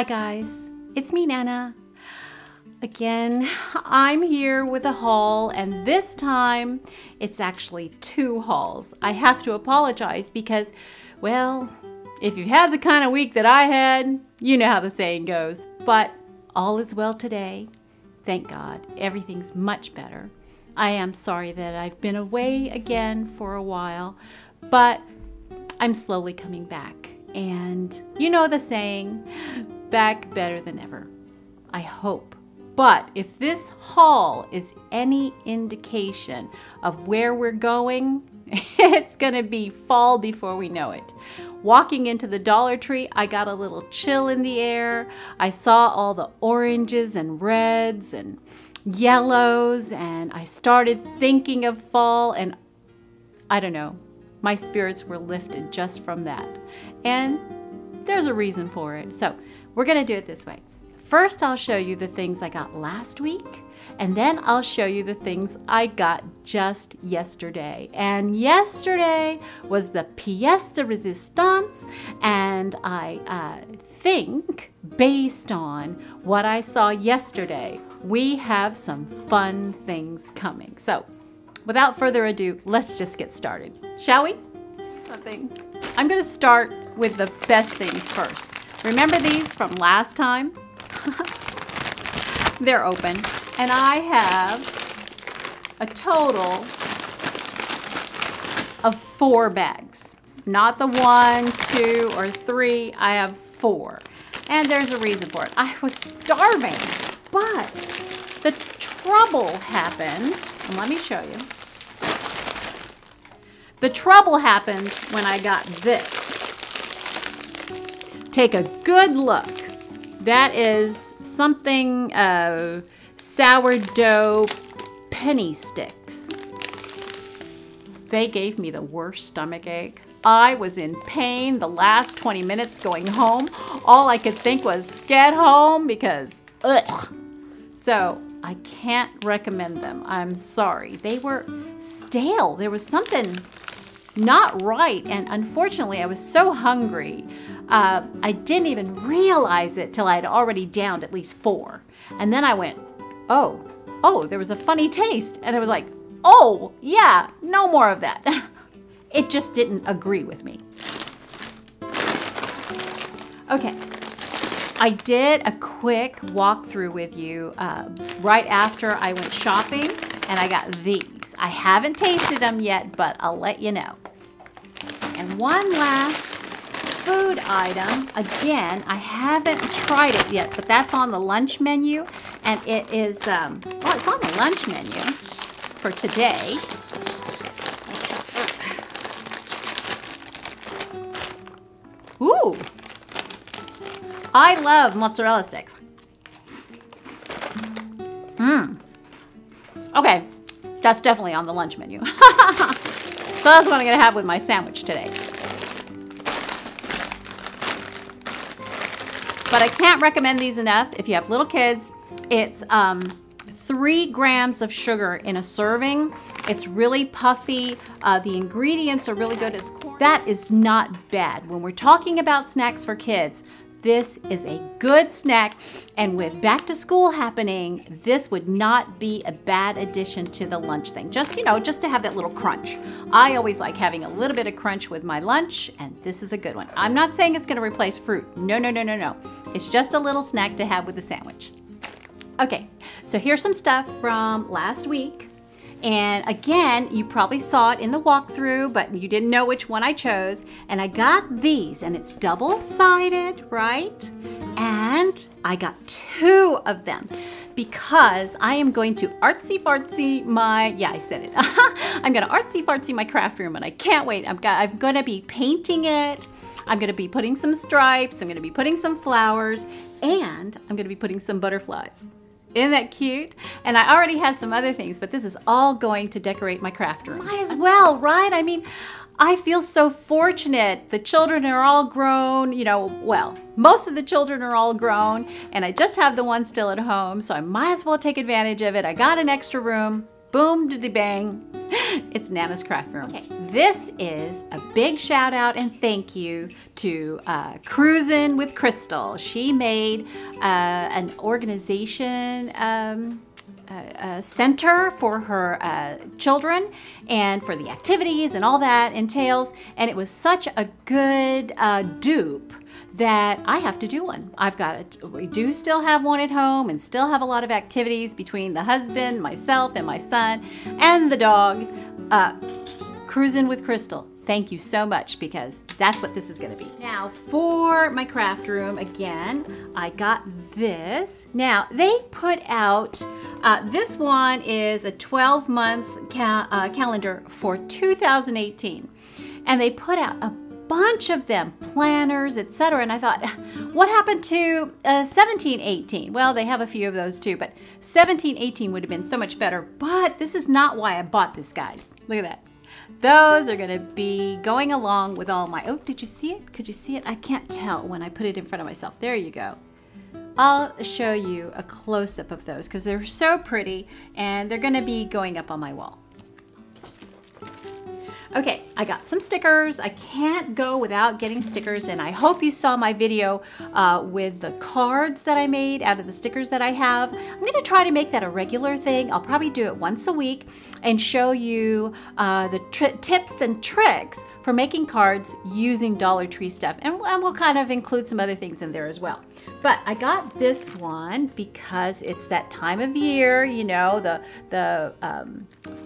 Hi guys, it's me Nana. Again, I'm here with a haul, and this time it's actually two hauls. I have to apologize because, well, if you've had the kind of week that I had, you know how the saying goes. But all is well today. Thank God, everything's much better. I am sorry that I've been away again for a while, but I'm slowly coming back. And you know the saying, back better than ever. I hope. But if this haul is any indication of where we're going, it's gonna be fall before we know it. Walking into the Dollar Tree, I got a little chill in the air. I saw all the oranges and reds and yellows, and I started thinking of fall, and I don't know, my spirits were lifted just from that. And there's a reason for it. So we're gonna do it this way. First, I'll show you the things I got last week, and then I'll show you the things I got just yesterday. And yesterday was the pièce de résistance, and I think, based on what I saw yesterday, we have some fun things coming. So, without further ado, let's just get started, shall we? I'm gonna start with the best things first. Remember these from last time? They're open, and I have a total of 4 bags. Not the 1, 2, or 3, I have 4. And there's a reason for it. I was starving, but the trouble happened, and let me show you. The trouble happened when I got this. Take a good look. That is something sourdough penny sticks. They gave me the worst stomach ache. I was in pain the last 20 minutes going home. All I could think was get home because ugh. So I can't recommend them. I'm sorry. They were stale. There was something not right, and unfortunately I was so hungry I didn't even realize it till I'd already downed at least 4. And then I went, oh, there was a funny taste, and I was like, oh yeah, no more of that. It just didn't agree with me. Okay, I did a quick walkthrough with you right after I went shopping, and I got these. I haven't tasted them yet, but I'll let you know. And one last food item. Again, I haven't tried it yet, but that's on the lunch menu, and it is, well, it's on the lunch menu for today. Ooh! I love mozzarella sticks. Okay, that's definitely on the lunch menu. So that's what I'm gonna have with my sandwich today. But I can't recommend these enough if you have little kids. It's 3 grams of sugar in a serving. It's really puffy. The ingredients are really good. That is not bad. When we're talking about snacks for kids, this is a good snack, and with back to school happening, this would not be a bad addition to the lunch thing. Just, you know, just to have that little crunch. I always like having a little bit of crunch with my lunch, and this is a good one. I'm not saying it's gonna replace fruit. No, no, no, no, no. It's just a little snack to have with the sandwich. Okay, so here's some stuff from last week. And again, you probably saw it in the walkthrough, but you didn't know which one I chose. And I got these, and it's double-sided, right? And I got 2 of them because I am going to artsy-fartsy my, yeah, I said it. I'm gonna artsy-fartsy my craft room, and I can't wait. I'm gonna be painting it. I'm gonna be putting some stripes. I'm gonna be putting some flowers, and I'm gonna be putting some butterflies. Isn't that cute? And I already have some other things, but this is all going to decorate my craft room. Might as well, right? I mean, I feel so fortunate. The children are all grown, you know, well, most of the children are all grown, and I just have the one still at home, so I might as well take advantage of it. I got an extra room. boom diddy bang. It's Nana's craft room. Okay, this is a big shout out and thank you to Cruisin' with Crystal. She made an organization center for her children and for the activities and all that entails. And it was such a good dupe that I have to do one. We do still have one at home and still have a lot of activities between the husband, myself, and my son, and the dog. Cruisin' with Crystal. Thank you so much because that's what this is gonna be. Now for my craft room, again, I got this. Now they put out, this one is a 12-month calendar for 2018. And they put out a bunch of them, planners, etc. And I thought, what happened to 1718? Well, they have a few of those too, but 1718 would have been so much better. But this is not why I bought this, guys. Look at that. Those are gonna be going along with all my, oh, did you see it? Could you see it? I can't tell when I put it in front of myself. There you go. I'll show you a close-up of those because they're so pretty and they're gonna be going up on my wall. Okay, I got some stickers. I can't go without getting stickers, and I hope you saw my video with the cards that I made out of the stickers that I have. I'm gonna try to make that a regular thing. I'll probably do it once a week and show you the tips and tricks for making cards using Dollar Tree stuff. And we'll kind of include some other things in there as well. But I got this one because it's that time of year, you know, the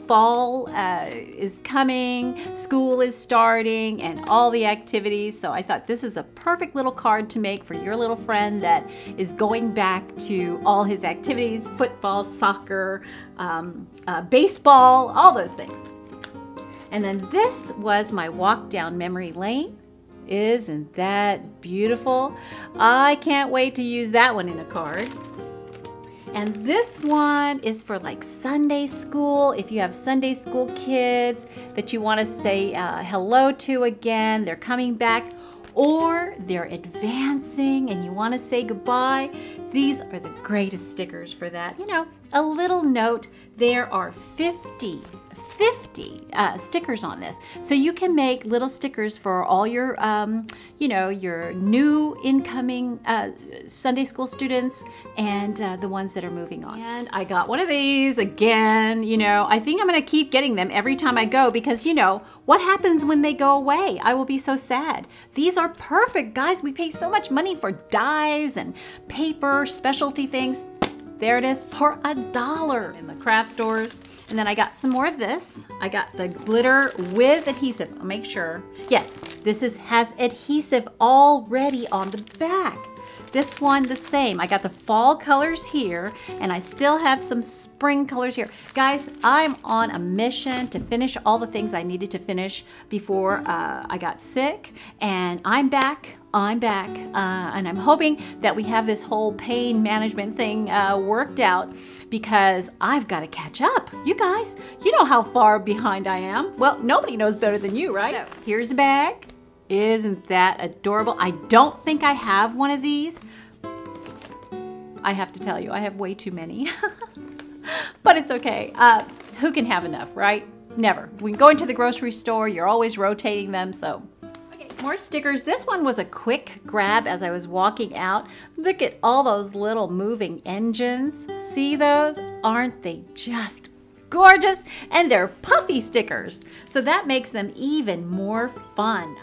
fall is coming, school is starting, and all the activities. So I thought this is a perfect little card to make for your little friend that is going back to all his activities, football, soccer, baseball, all those things. And then this was my walk down memory lane. Isn't that beautiful? I can't wait to use that one in a card. And this one is for like Sunday school. If you have Sunday school kids that you want to say hello to again, they're coming back, or they're advancing and you want to say goodbye, these are the greatest stickers for that. You know, a little note, there are 50 stickers on this. So you can make little stickers for all your, you know, your new incoming Sunday school students and the ones that are moving on. And I got one of these again. You know, I think I'm gonna keep getting them every time I go because, you know, what happens when they go away? I will be so sad. These are perfect, guys. We pay so much money for dyes and paper, specialty things. There it is for $1 in the craft stores. And then I got some more of this. I got the glitter with adhesive. I'll make sure. Yes, this has adhesive already on the back. This one the same. I got the fall colors here and I still have some spring colors here. Guys, I'm on a mission to finish all the things I needed to finish before I got sick, and I'm back. And I'm hoping that we have this whole pain management thing worked out because I've got to catch up. You guys, you know how far behind I am. Well, nobody knows better than you, right? So, here's a bag. Isn't that adorable? I don't think I have one of these. I have to tell you, I have way too many. But it's okay. Who can have enough, right? Never. When you go into the grocery store, you're always rotating them, so. More stickers. This one was a quick grab as I was walking out. Look at all those little moving engines. See those? Aren't they just gorgeous? And they're puffy stickers. So that makes them even more fun.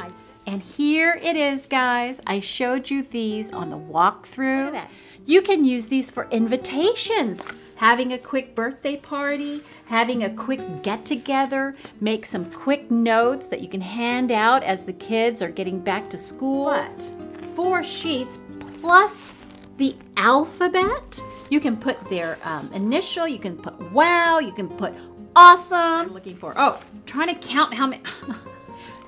And here it is, guys. I showed you these on the walkthrough. Look at that. You can use these for invitations. Having a quick birthday party, having a quick get-together, make some quick notes that you can hand out as the kids are getting back to school. But 4 sheets plus the alphabet. You can put their initial, you can put wow, you can put awesome. I'm looking for, oh, trying to count how many.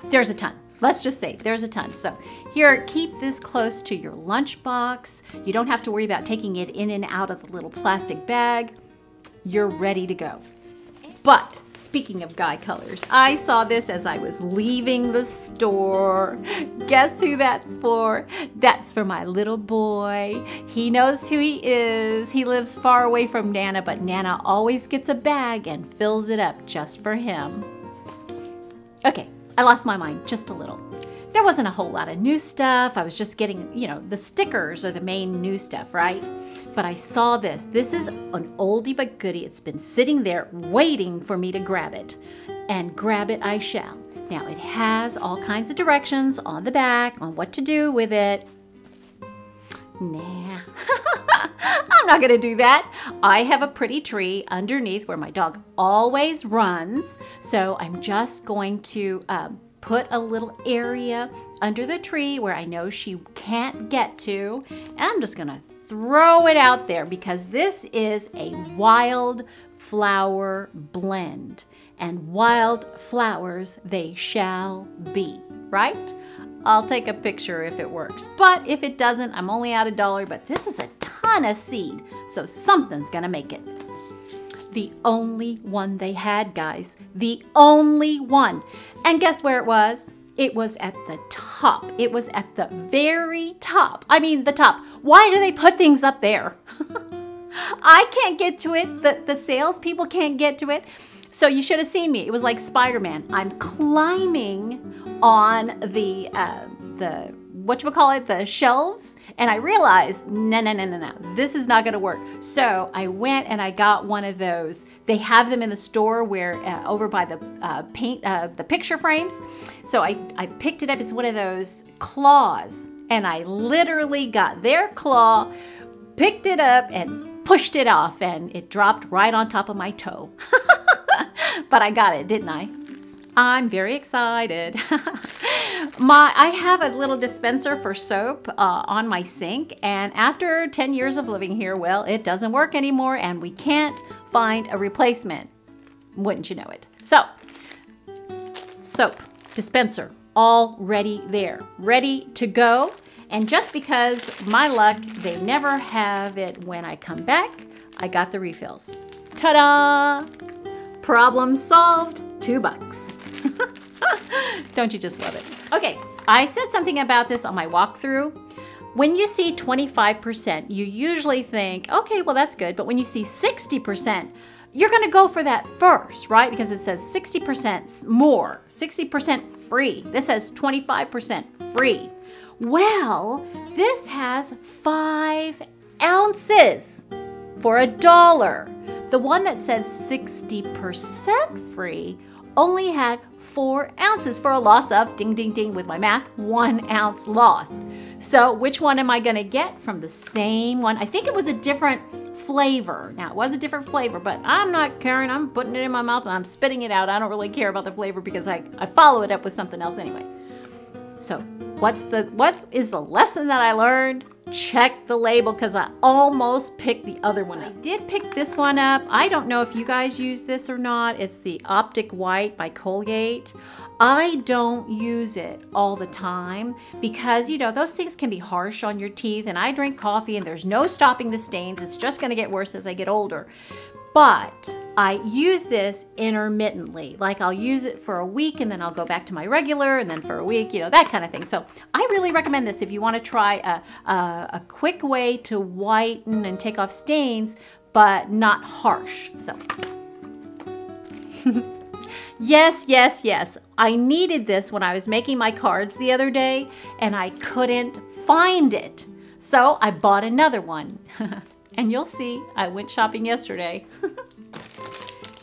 There's a ton. Let's just say there's a ton. So here, keep this close to your lunchbox. You don't have to worry about taking it in and out of the little plastic bag. You're ready to go. But Speaking of guy colors, I saw this as I was leaving the store. Guess who that's for? That's for my little boy. He knows who he is. He lives far away from Nana, but Nana always gets a bag and fills it up just for him. Okay, I lost my mind just a little. There wasn't a whole lot of new stuff. I was just getting, you know, the stickers are the main new stuff, right? But I saw this. This is an oldie but goodie. It's been sitting there waiting for me to grab it. And grab it I shall. Now, it has all kinds of directions on the back on what to do with it. Nah, I'm not gonna do that. I have a pretty tree underneath where my dog always runs. So I'm just going to put a little area under the tree where I know she can't get to. And I'm just gonna throw it out there because this is a wild flower blend. And wild flowers they shall be, right? I'll take a picture if it works. But if it doesn't, I'm only out $1, but this is a ton of seed. So something's gonna make it. The only one they had, guys. The only one. And guess where it was? It was at the top. It was at the very top. I mean, the top. Why do they put things up there? I can't get to it. The salespeople can't get to it. So you should have seen me. It was like Spider-Man. I'm climbing on the whatchamacallit, the shelves. And I realized, no, this is not gonna work. So I went and I got one of those. They have them in the store where, over by the the picture frames. So I picked it up, it's one of those claws. And I literally got their claw, picked it up and pushed it off and it dropped right on top of my toe. But I got it, didn't I? I'm very excited. I have a little dispenser for soap on my sink, and after 10 years of living here, well, it doesn't work anymore, and we can't find a replacement. Wouldn't you know it? So, soap, dispenser, all ready there, ready to go. And just because my luck, they never have it when I come back, I got the refills. Ta-da! Problem solved, $2. Don't you just love it? Okay, I said something about this on my walkthrough. When you see 25%, you usually think, okay, well that's good. But when you see 60%, you're gonna go for that first, right? Because it says 60% more, 60% free. This says 25% free. Well, this has 5 ounces for $1. The one that said 60% free only had 4 ounces for a loss of, ding, ding, ding, with my math, 1 ounce lost. So which one am I gonna get from the same one? I think it was a different flavor. Now, it was a different flavor, but I'm not caring. I'm putting it in my mouth and I'm spitting it out. I don't really care about the flavor because I follow it up with something else anyway. So what is the lesson that I learned? Check the label because I almost picked the other one up. I did pick this one up. I don't know if you guys use this or not. It's the Optic White by Colgate. I don't use it all the time because, you know, those things can be harsh on your teeth, and I drink coffee and there's no stopping the stains. It's just going to get worse as I get older. But I use this intermittently. Like I'll use it for a week and then I'll go back to my regular and then for a week, you know, that kind of thing. So I really recommend this if you want to try a quick way to whiten and take off stains, but not harsh. So yes. I needed this when I was making my cards the other day and I couldn't find it. So I bought another one. And you'll see, I went shopping yesterday.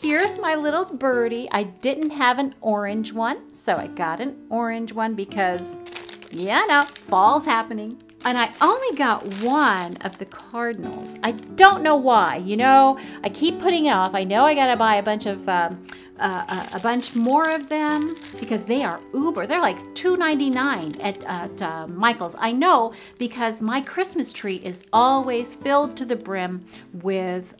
Here's my little birdie. I didn't have an orange one, so I got an orange one because, yeah, no, fall's happening. And I only got one of the cardinals. I don't know why. You know, I keep putting it off. I know I gotta buy a bunch more of them because they are uber. They're like $2.99 at Michael's. I know because my Christmas tree is always filled to the brim with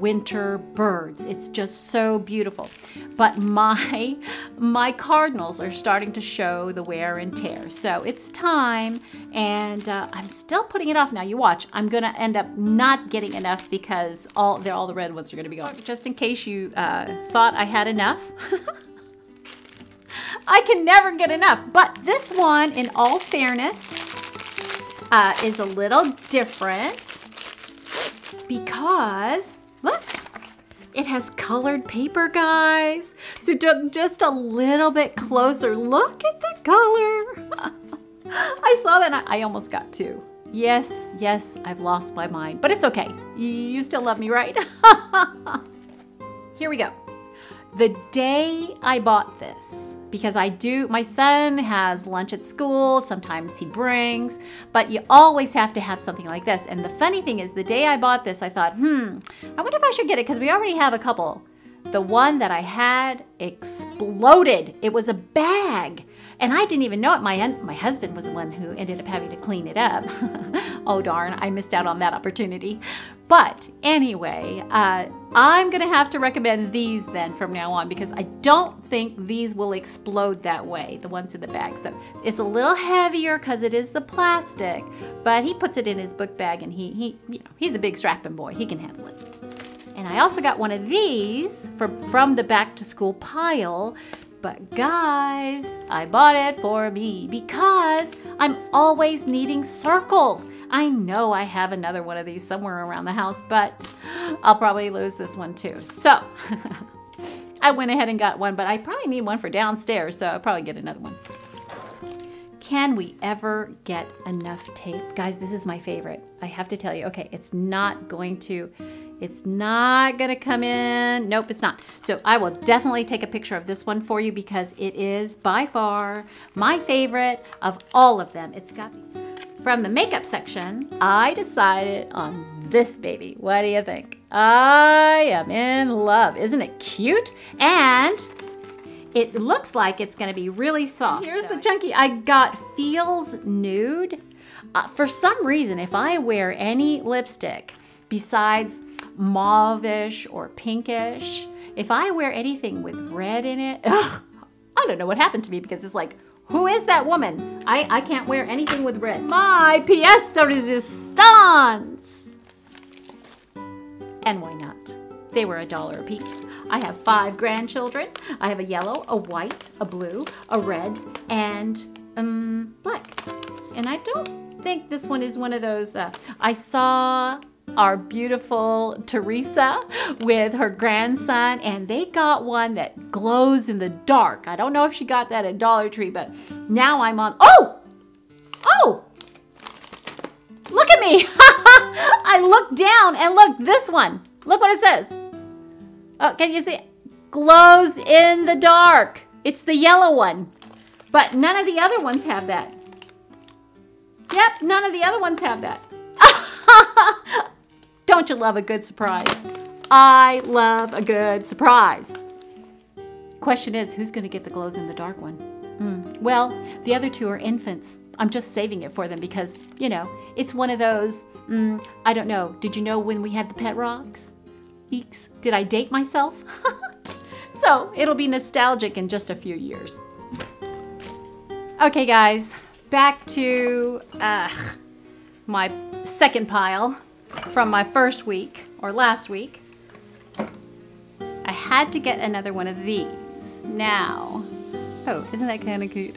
winter birds. It's just so beautiful. But my cardinals are starting to show the wear and tear. So it's time, and I'm still putting it off. Now you watch. I'm gonna end up not getting enough because all the red ones are gonna be gone. Just in case you thought I had had enough. I can never get enough. But this one, in all fairness, is a little different because, look, it has colored paper, guys. So just a little bit closer. Look at the color. I saw that and I almost got two. Yes, yes, I've lost my mind, but it's okay. You still love me, right? Here we go. The day I bought this, because my son has lunch at school, sometimes he brings, but you always have to have something like this. And the funny thing is, the day I bought this, I thought, I wonder if I should get it, because we already have a couple. The one that I had exploded. It was a bag. And I didn't even know it. My husband was the one who ended up having to clean it up. Oh darn, I missed out on that opportunity. But anyway, I'm gonna have to recommend these then from now on, because I don't think these will explode that way, the ones in the bag. So it's a little heavier because it is the plastic, but he puts it in his book bag, and he's a big strapping boy. He can handle it. And I also got one of these from the back to school pile. But guys, I bought it for me because I'm always needing circles. I know I have another one of these somewhere around the house, but I'll probably lose this one too. So I went ahead and got one, but I probably need one for downstairs, so I'll probably get another one. Can we ever get enough tape? Guys, this is my favorite. I have to tell you, okay, it's not gonna come in. Nope, it's not. So I will definitely take a picture of this one for you, because it is by far my favorite of all of them. It's got, from the makeup section, I decided on this baby. What do you think? I am in love. Isn't it cute? And it looks like it's gonna be really soft. Here's the chunky. I got Feels Nude. For some reason, if I wear any lipstick besides mauve-ish or pinkish, if I wear anything with red in it, I don't know what happened to me, because it's like, who is that woman? I can't wear anything with red. My pièce de résistance. And why not? They were $1 a piece. I have 5 grandchildren. I have a yellow, a white, a blue, a red, and black. And I don't think this one is one of those. I saw our beautiful Teresa with her grandson, and they got one that glows in the dark. I don't know if she got that at Dollar Tree, but now I'm on. Oh! Look at me! I looked down and look, this one. Look what it says. Oh, can you see it? Glows in the dark. It's the yellow one. But none of the other ones have that. Yep, none of the other ones have that. Don't you love a good surprise? I love a good surprise. Question is, who's going to get the glows in the dark one? Well, the other 2 are infants. I'm just saving it for them because, you know, it's one of those, I don't know. Did you know when we had the pet rocks? Eeks. Did I date myself? So it'll be nostalgic in just a few years. Okay, guys, back to my second pile from my first week, or last week. I had to get another one of these. Now, oh, isn't that kind of cute?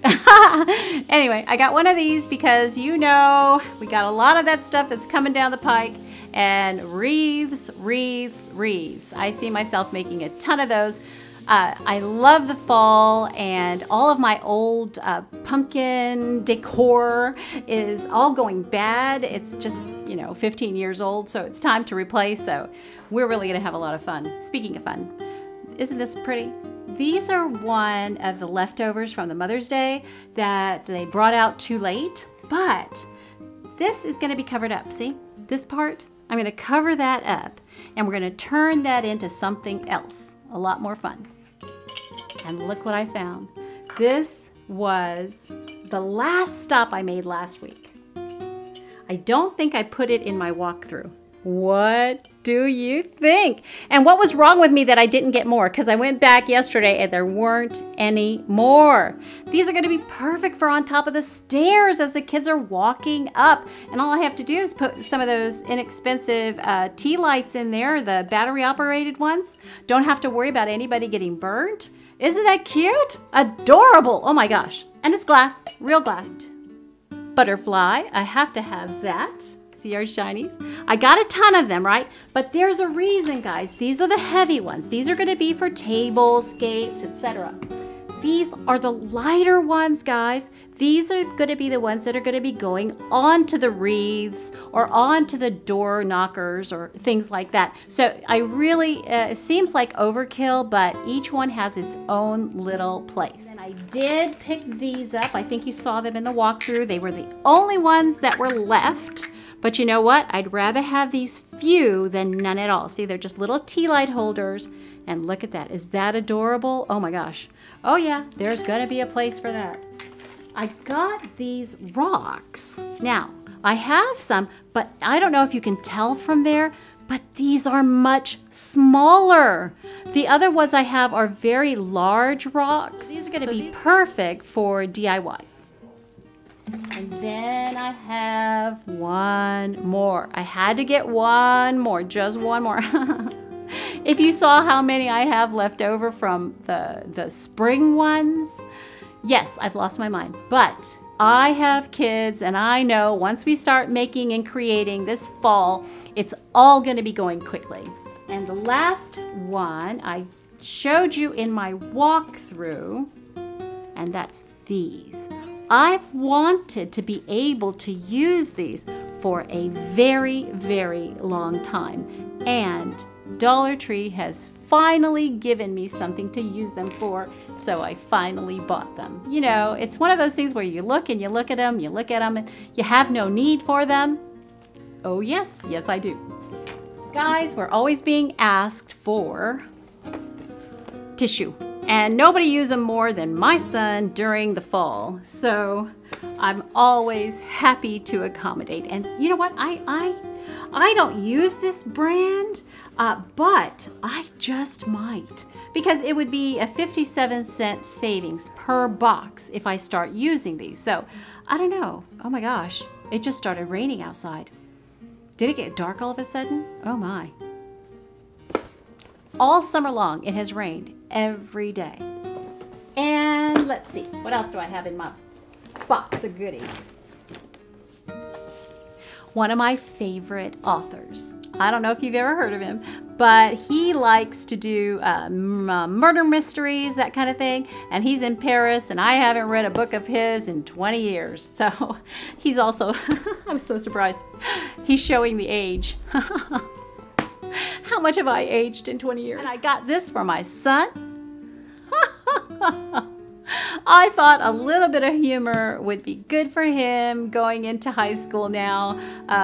Anyway, I got one of these because, you know, we got a lot of that stuff that's coming down the pike. And wreaths. I see myself making a ton of those. I love the fall, and all of my old pumpkin decor is all going bad. It's just, you know, 15 years old, so it's time to replace. So we're really gonna have a lot of fun. Speaking of fun, isn't this pretty? These are one of the leftovers from the Mother's Day that they brought out too late, but this is gonna be covered up. See, this part? I'm gonna cover that up, and we're gonna turn that into something else, a lot more fun. And look what I found. This was the last stop I made last week. I don't think I put it in my walkthrough. What do you think? And what was wrong with me that I didn't get more? Because I went back yesterday and there weren't any more. These are going to be perfect for on top of the stairs as the kids are walking up. And all I have to do is put some of those inexpensive tea lights in there, the battery operated ones. Don't have to worry about anybody getting burnt. Isn't that cute? Adorable. Oh my gosh. And it's glass, real glass. Butterfly, I have to have that. See our shinies? I got a ton of them, right? But there's a reason, guys. These are the heavy ones. These are going to be for tables, scapes, etc. These are the lighter ones, guys. These are going to be the ones that are going to be going onto the wreaths or onto the door knockers or things like that. So I really, it seems like overkill, but each one has its own little place. And I did pick these up. I think you saw them in the walkthrough. They were the only ones that were left. But you know what? I'd rather have these few than none at all. See, they're just little tea light holders. And look at that. Is that adorable? Oh my gosh. Oh yeah, there's gonna be a place for that. I got these rocks. Now, I have some, but I don't know if you can tell from there, but these are much smaller. The other ones I have are very large rocks. These are gonna be perfect for DIYs. And then I have one more. I had to get one more, just one more. If you saw how many I have left over from the spring ones, yes, I've lost my mind. But I have kids and I know once we start making and creating this fall, it's all gonna be going quickly. And the last one I showed you in my walkthrough, and that's these. I've wanted to be able to use these for a very, very long time. And Dollar Tree has finally given me something to use them for, so I finally bought them. You know, it's one of those things where you look and you look at them, and you have no need for them. Oh yes, yes I do. Guys, we're always being asked for tissue. And nobody uses them more than my son during the fall. So I'm always happy to accommodate. And you know what? I don't use this brand, but I just might. Because it would be a 57-cent savings per box if I start using these. So I don't know. Oh my gosh. It just started raining outside. Did it get dark all of a sudden? Oh my. All summer long, it has rained every day. And let's see, what else do I have in my box of goodies? One of my favorite authors. I don't know if you've ever heard of him, but he likes to do murder mysteries, that kind of thing. And he's in Paris, and I haven't read a book of his in 20 years. So he's also, I'm so surprised, he's showing the age. How much have I aged in 20 years? And I got this for my son. I thought a little bit of humor would be good for him going into high school now.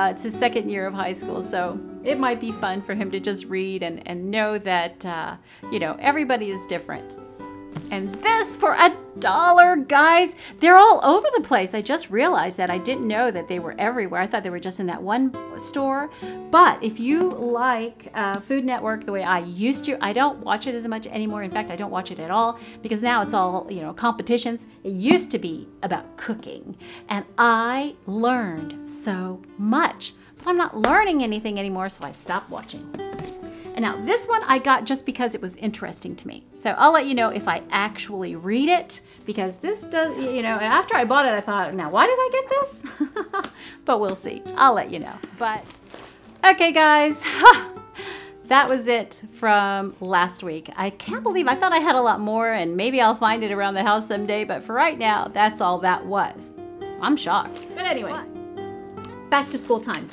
It's his second year of high school, so it might be fun for him to just read and know that, you know, everybody is different. And this for $1, guys. They're all over the place. I just realized that. I didn't know that they were everywhere. I thought they were just in that one store. But if you like Food Network the way I used to, I don't watch it as much anymore. In fact, I don't watch it at all because now it's all, you know, competitions. It used to be about cooking. And I learned so much. But I'm not learning anything anymore, so I stopped watching. And now this one I got just because it was interesting to me. So I'll let you know if I actually read it, because this does, you know, after I bought it, I thought, now why did I get this? But we'll see. I'll let you know. But okay, guys, that was it from last week. I can't believe I thought I had a lot more, and maybe I'll find it around the house someday. But for right now, that's all that was. I'm shocked. But anyway, back to school time.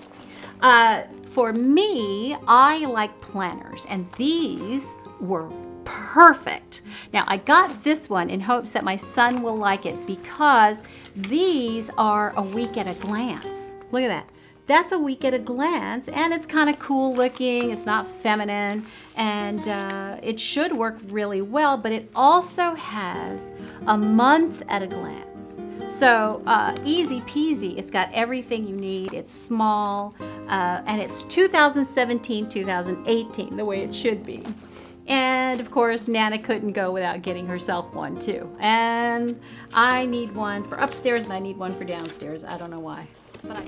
For me, I like planners, and these were perfect. Now, I got this one in hopes that my son will like it because these are a week at a glance. Look at that. that's a week at a glance, and it's kind of cool looking. It's not feminine, and it should work really well, but it also has a month at a glance. So easy peasy. It's got everything you need. It's small, and it's 2017, 2018, the way it should be. And of course, Nana couldn't go without getting herself one too. And I need one for upstairs and I need one for downstairs. I don't know why, but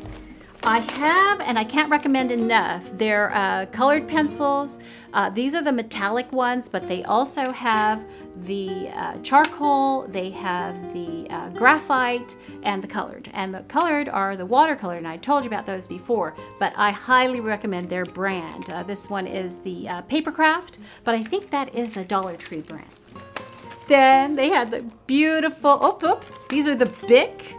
I have, and I can't recommend enough, they're colored pencils. These are the metallic ones, but they also have the charcoal, they have the graphite, and the colored. And the colored are the watercolor, and I told you about those before, but I highly recommend their brand. This one is the Papercraft, but I think that is a Dollar Tree brand. Then they had the beautiful, these are the Bic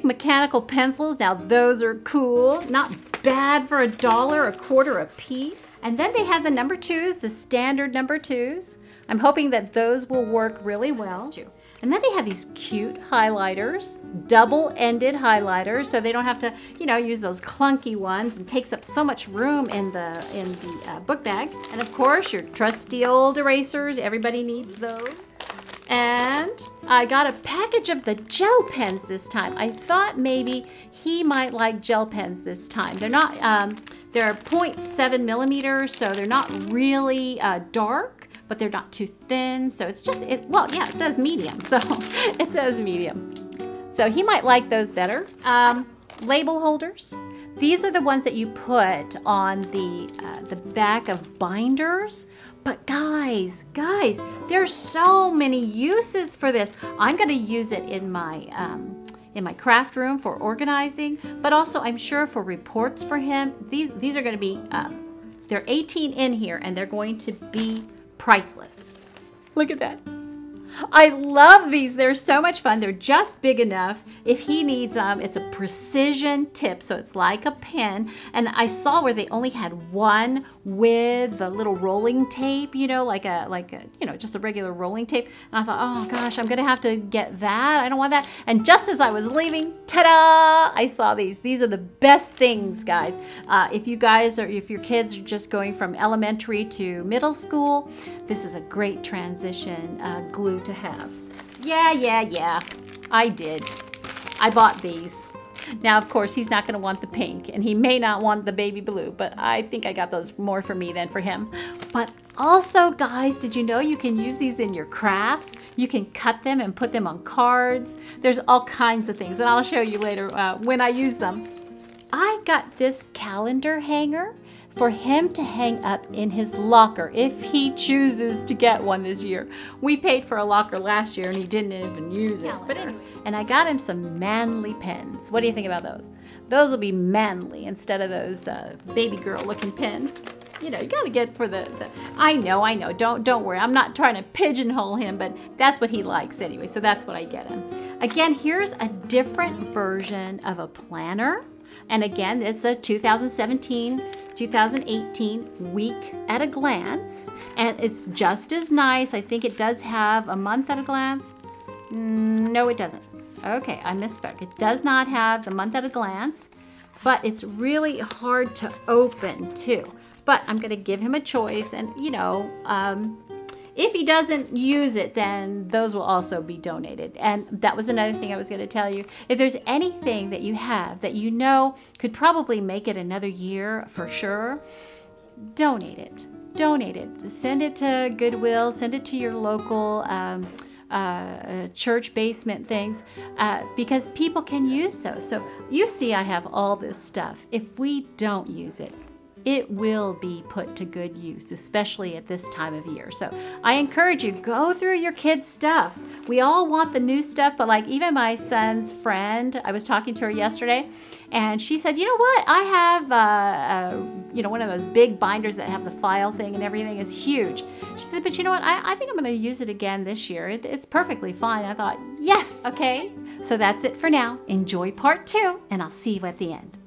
mechanical pencils. Now those are cool. Not bad for $1 a quarter a piece. And then they have the number 2s, the standard number 2s. I'm hoping that those will work really well. And then they have these cute highlighters, double-ended highlighters, so they don't have to, you know, use those clunky ones and takes up so much room in the book bag. And of course, your trusty old erasers. Everybody needs those. And I got a package of the gel pens this time. I thought maybe he might like gel pens this time. They're not, they're 0.7 millimeters, so they're not really dark, but they're not too thin. So it's just, well, yeah, it says medium, so it says medium. So he might like those better. Label holders. These are the ones that you put on the back of binders. But guys, there's so many uses for this. I'm gonna use it in my craft room for organizing, but also I'm sure for reports for him. These are gonna be, they're 18 in here and they're going to be priceless. Look at that. I love these. They're so much fun. They're just big enough. If he needs them, it's a precision tip, so it's like a pen. And I saw where they only had one with the little rolling tape, you know, like a you know, just a regular rolling tape. And I thought, oh gosh, I'm gonna have to get that. I don't want that. And just as I was leaving, ta-da! I saw these. These are the best things, guys. If you guys are, if your kids are just going from elementary to middle school, this is a great transition glue to have. Yeah, I did. I bought these. Now, of course, he's not going to want the pink, and he may not want the baby blue, but I think I got those more for me than for him. But also, guys, did you know you can use these in your crafts? You can cut them and put them on cards. There's all kinds of things, and I'll show you later when I use them. I got this calendar hanger for him to hang up in his locker if he chooses to get one this year. We paid for a locker last year and he didn't even use it. But anyway. And I got him some manly pens. What do you think about those? Those will be manly instead of those baby girl looking pens. You know, you gotta get for the I know, don't worry. I'm not trying to pigeonhole him, but that's what he likes anyway, so that's what I get him. Again, here's a different version of a planner. And again, it's a 2017-2018 week at a glance. And it's just as nice. I think it does have a month at a glance. No, it doesn't. Okay, I misspoke. It does not have the month at a glance, but it's really hard to open too. But I'm gonna give him a choice, and you know, if he doesn't use it, then those will also be donated. And that was another thing I was going to tell you. If there's anything that you have that you know could probably make it another year for sure, donate it. Donate it. Send it to Goodwill. Send it to your local church basement things, because people can use those. So you see I have all this stuff. If we don't use it, it will be put to good use, especially at this time of year. So I encourage you, go through your kids' stuff. We all want the new stuff, but like even my son's friend, I was talking to her yesterday, and she said, you know what? I have, you know, one of those big binders that have the file thing and everything is huge. She said, but you know what? I think I'm going to use it again this year. It's perfectly fine. I thought, yes, okay. So that's it for now. Enjoy part 2, and I'll see you at the end.